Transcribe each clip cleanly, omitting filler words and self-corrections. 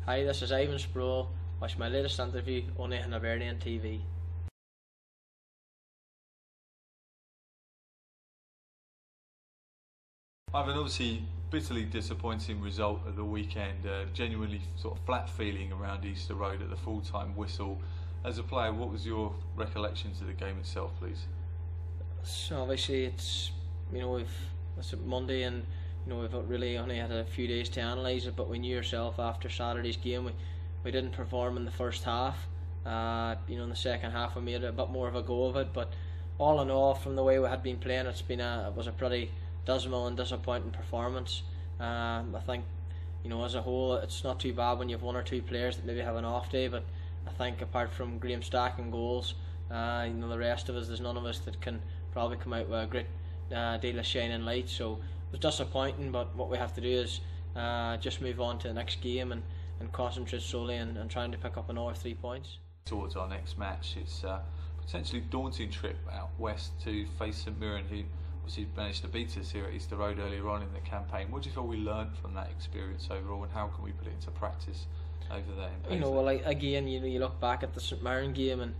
Hi, this is Ivan Sproule. Watch my latest interview only on Hibernian TV. Ivan, obviously bitterly disappointing result of the weekend, genuinely sort of flat feeling around Easter Road at the full-time whistle. As a player, what was your recollections of the game itself, please? So obviously it's Monday, and we've really only had a few days to analyse it, but we knew yourself after Saturday's game we didn't perform in the first half. In the second half we made a bit more of a go of it, but all in all, from the way we had been playing, it was a pretty dismal and disappointing performance. I think as a whole it's not too bad when you have one or two players that maybe have an off day, but I think apart from Graham stacking goals, the rest of us, there's none of us that can probably come out with a great deal of shining light. So it was disappointing, but what we have to do is just move on to the next game and concentrate solely on trying to pick up another 3 points. Towards our next match, it's a potentially daunting trip out west to face St Mirren, who obviously managed to beat us here at Easter Road earlier on in the campaign. What do you feel we learned from that experience overall, and how can we put it into practice over there in Paisley? Again, you look back at the St Mirren game, and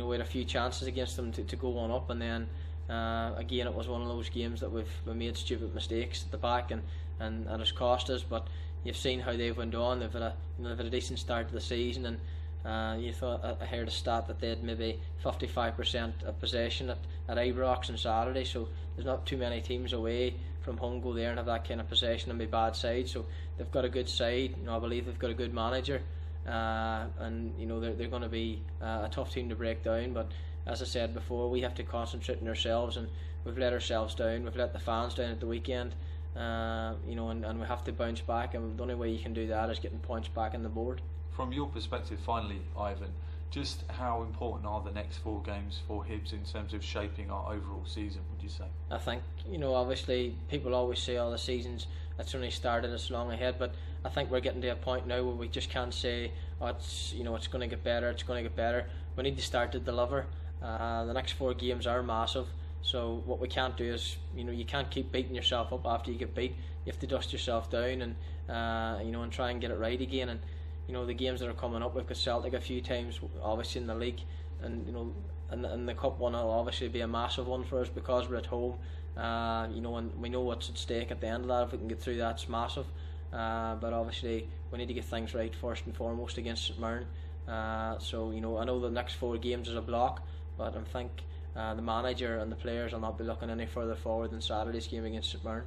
we had a few chances against them to go one up, and then again it was one of those games that we made stupid mistakes at the back, and it has cost us. But you've seen how they've went on. They've had a decent start to the season, and I heard a stat that they had maybe 55% of possession at Ibrox on Saturday, so there's not too many teams away from home go there and have that kind of possession and be bad side. So they've got a good side. I believe they've got a good manager, and they're going to be a tough team to break down. But as I said before, we have to concentrate on ourselves, and we've let ourselves down. We've let the fans down at the weekend, and we have to bounce back, and the only way you can do that is getting points back on the board. From your perspective, finally, Ivan, just how important are the next 4 games for Hibs in terms of shaping our overall season, would you say? I think, obviously people always say, the season's it's only started, it's long ahead, but I think we're getting to a point now where we just can't say, it's going to get better, it's going to get better. We need to start to deliver. The next 4 games are massive, so what we can't do is, you can't keep beating yourself up after you get beat. You have to dust yourself down and and try and get it right again. And the games that are coming up, we've got Celtic a few times, obviously in the league, and and the cup one will obviously be a massive one for us because we're at home. And we know what's at stake at the end of that. If we can get through that, it's massive. But obviously we need to get things right first and foremost against St Mirren. So I know the next 4 games is a block, but I think the manager and the players will not be looking any further forward than Saturday's game against St Mirren.